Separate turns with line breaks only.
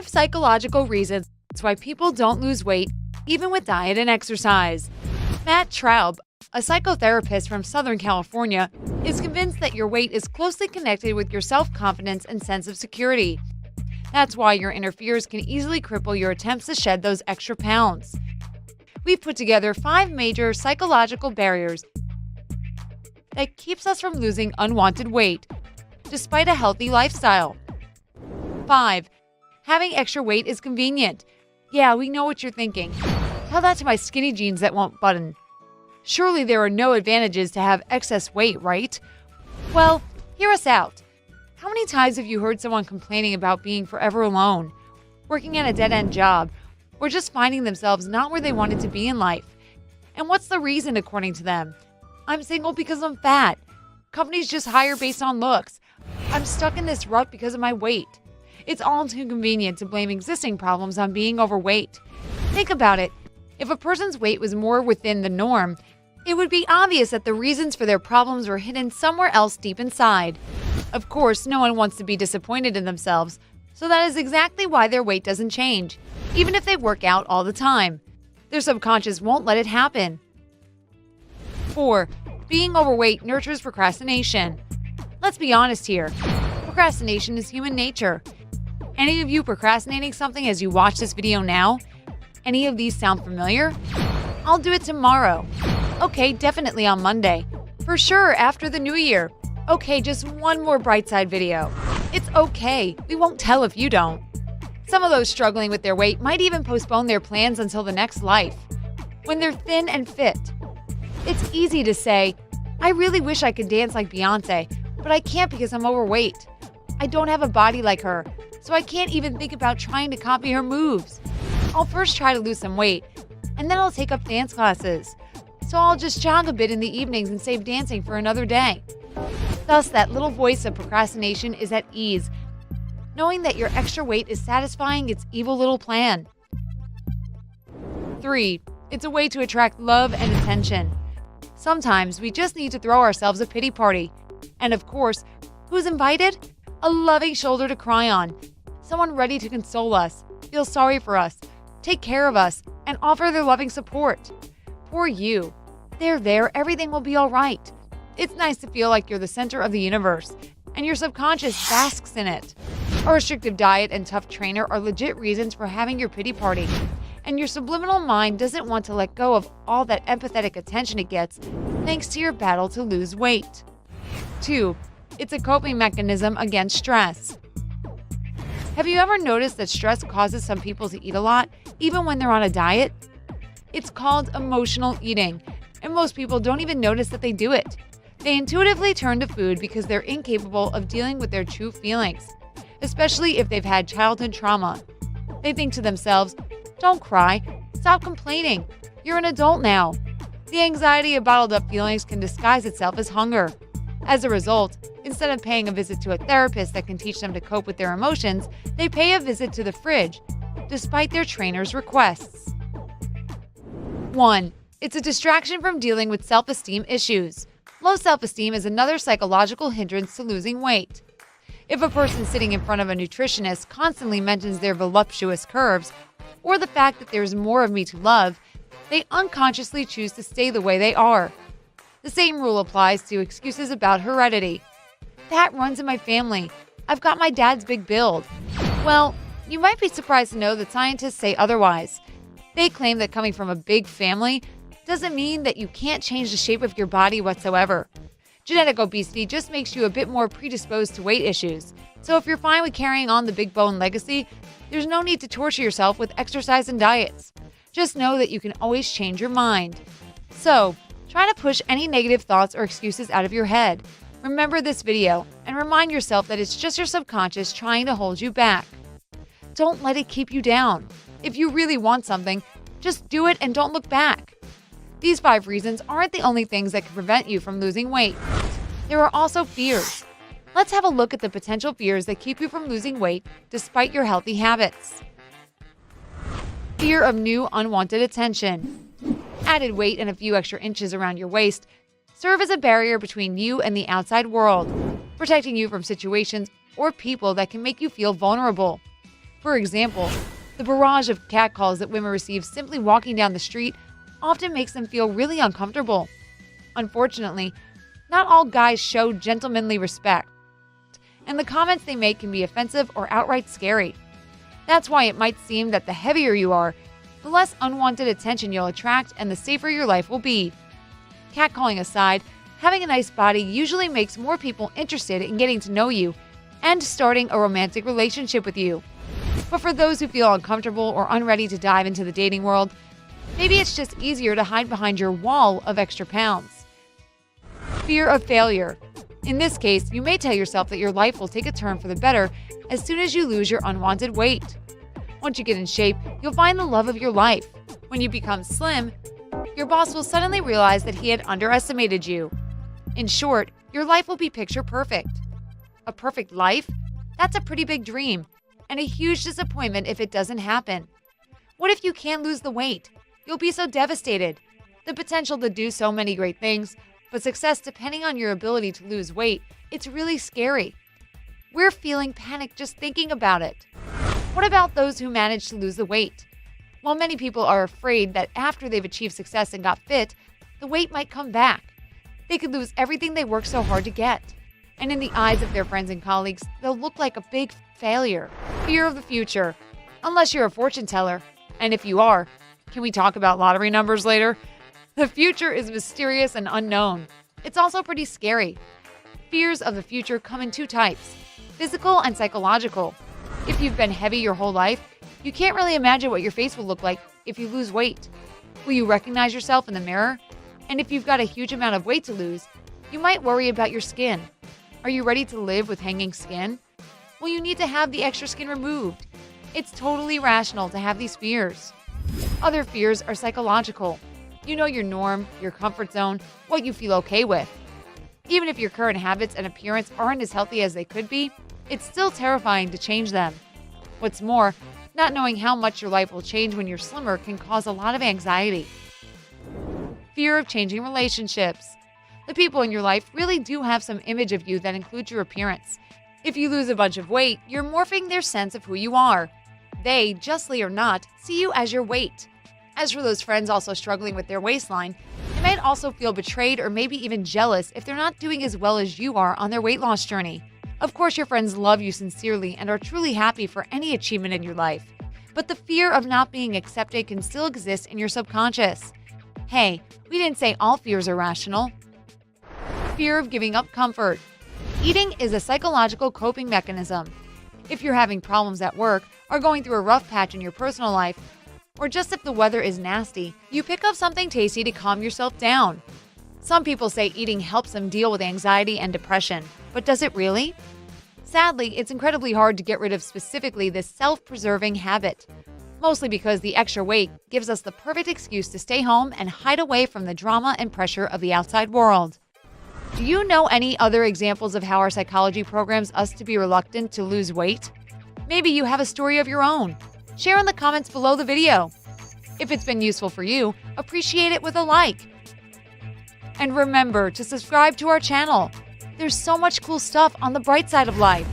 5 psychological reasons why people don't lose weight, even with diet and exercise. Matt Traube, a psychotherapist from Southern California, is convinced that your weight is closely connected with your self-confidence and sense of security. That's why your inner fears can easily cripple your attempts to shed those extra pounds. We've put together 5 major psychological barriers that keeps us from losing unwanted weight, despite a healthy lifestyle. 5. Having extra weight is convenient. Yeah, we know what you're thinking. Tell that to my skinny jeans that won't button. Surely there are no advantages to have excess weight, right? Well, hear us out. How many times have you heard someone complaining about being forever alone, working at a dead-end job, or just finding themselves not where they wanted to be in life? And what's the reason according to them? I'm single because I'm fat. Companies just hire based on looks. I'm stuck in this rut because of my weight. It's all too convenient to blame existing problems on being overweight. Think about it. If a person's weight was more within the norm, it would be obvious that the reasons for their problems were hidden somewhere else deep inside. Of course, no one wants to be disappointed in themselves, so that is exactly why their weight doesn't change, even if they work out all the time. Their subconscious won't let it happen. 4. Being overweight nurtures procrastination. Let's be honest here. Procrastination is human nature. Any of you procrastinating something as you watch this video now? Any of these sound familiar? I'll do it tomorrow. Okay, definitely on Monday. For sure, after the new year. Okay, just one more bright side video. It's okay. We won't tell if you don't. Some of those struggling with their weight might even postpone their plans until the next life, when they're thin and fit. It's easy to say, I really wish I could dance like Beyonce, but I can't because I'm overweight. I don't have a body like her, so I can't even think about trying to copy her moves. I'll first try to lose some weight, and then I'll take up dance classes. So I'll just jog a bit in the evenings and save dancing for another day. Thus, that little voice of procrastination is at ease, knowing that your extra weight is satisfying its evil little plan. 3. It's a way to attract love and attention. Sometimes we just need to throw ourselves a pity party. And of course, who's invited? A loving shoulder to cry on. Someone ready to console us, feel sorry for us, take care of us, and offer their loving support. Poor you. There, everything will be all right. It's nice to feel like you're the center of the universe, and your subconscious basks in it. A restrictive diet and tough trainer are legit reasons for having your pity party, and your subliminal mind doesn't want to let go of all that empathetic attention it gets thanks to your battle to lose weight. 2. It's a coping mechanism against stress. Have you ever noticed that stress causes some people to eat a lot, even when they're on a diet? It's called emotional eating, and most people don't even notice that they do it. They intuitively turn to food because they're incapable of dealing with their true feelings, especially if they've had childhood trauma. They think to themselves, don't cry, stop complaining, you're an adult now. The anxiety of bottled up feelings can disguise itself as hunger. As a result, instead of paying a visit to a therapist that can teach them to cope with their emotions, they pay a visit to the fridge, despite their trainer's requests. 1. It's a distraction from dealing with self-esteem issues. Low self-esteem is another psychological hindrance to losing weight. If a person sitting in front of a nutritionist constantly mentions their voluptuous curves, or the fact that there's more of me to love, they unconsciously choose to stay the way they are. The same rule applies to excuses about heredity. That runs in my family. I've got my dad's big build. Well, you might be surprised to know that scientists say otherwise. They claim that coming from a big family doesn't mean that you can't change the shape of your body whatsoever. Genetic obesity just makes you a bit more predisposed to weight issues. So if you're fine with carrying on the big bone legacy, there's no need to torture yourself with exercise and diets. Just know that you can always change your mind. So, try to push any negative thoughts or excuses out of your head. Remember this video and remind yourself that it's just your subconscious trying to hold you back. Don't let it keep you down. If you really want something, just do it and don't look back. These 5 reasons aren't the only things that can prevent you from losing weight. There are also fears. Let's have a look at the potential fears that keep you from losing weight despite your healthy habits. Fear of new unwanted attention. Added weight and a few extra inches around your waist serve as a barrier between you and the outside world, protecting you from situations or people that can make you feel vulnerable. For example, the barrage of catcalls that women receive simply walking down the street often makes them feel really uncomfortable. Unfortunately, not all guys show gentlemanly respect, and the comments they make can be offensive or outright scary. That's why it might seem that the heavier you are, the less unwanted attention you'll attract and the safer your life will be. Catcalling aside, having a nice body usually makes more people interested in getting to know you and starting a romantic relationship with you. But for those who feel uncomfortable or unready to dive into the dating world, maybe it's just easier to hide behind your wall of extra pounds. Fear of failure. In this case, you may tell yourself that your life will take a turn for the better as soon as you lose your unwanted weight. Once you get in shape, you'll find the love of your life. When you become slim, your boss will suddenly realize that he had underestimated you. In short, your life will be picture perfect. A perfect life? That's a pretty big dream, and a huge disappointment if it doesn't happen. What if you can't lose the weight? You'll be so devastated. The potential to do so many great things, but success depending on your ability to lose weight, it's really scary. We're feeling panic just thinking about it. What about those who manage to lose the weight? While many people are afraid that after they've achieved success and got fit, the weight might come back. They could lose everything they worked so hard to get. And in the eyes of their friends and colleagues, they'll look like a big failure. Fear of the future. Unless you're a fortune teller. And if you are, can we talk about lottery numbers later? The future is mysterious and unknown. It's also pretty scary. Fears of the future come in two types: physical and psychological. If you've been heavy your whole life, you can't really imagine what your face will look like if you lose weight. Will you recognize yourself in the mirror? And if you've got a huge amount of weight to lose, you might worry about your skin. Are you ready to live with hanging skin? Well, you need to have the extra skin removed. It's totally rational to have these fears. Other fears are psychological. You know your norm, your comfort zone, what you feel okay with. Even if your current habits and appearance aren't as healthy as they could be, it's still terrifying to change them. What's more, not knowing how much your life will change when you're slimmer can cause a lot of anxiety. Fear of changing relationships. The people in your life really do have some image of you that includes your appearance. If you lose a bunch of weight, you're morphing their sense of who you are. They, justly or not, see you as your weight. As for those friends also struggling with their waistline, they might also feel betrayed or maybe even jealous if they're not doing as well as you are on their weight loss journey. Of course, your friends love you sincerely and are truly happy for any achievement in your life. But the fear of not being accepted can still exist in your subconscious. Hey, we didn't say all fears are rational. Fear of giving up comfort. Eating is a psychological coping mechanism. If you're having problems at work, or going through a rough patch in your personal life, or just if the weather is nasty, you pick up something tasty to calm yourself down. Some people say eating helps them deal with anxiety and depression, but does it really? Sadly, it's incredibly hard to get rid of specifically this self-preserving habit, mostly because the extra weight gives us the perfect excuse to stay home and hide away from the drama and pressure of the outside world. Do you know any other examples of how our psychology programs us to be reluctant to lose weight? Maybe you have a story of your own. Share in the comments below the video. If it's been useful for you, appreciate it with a like. And remember to subscribe to our channel. There's so much cool stuff on the bright side of life.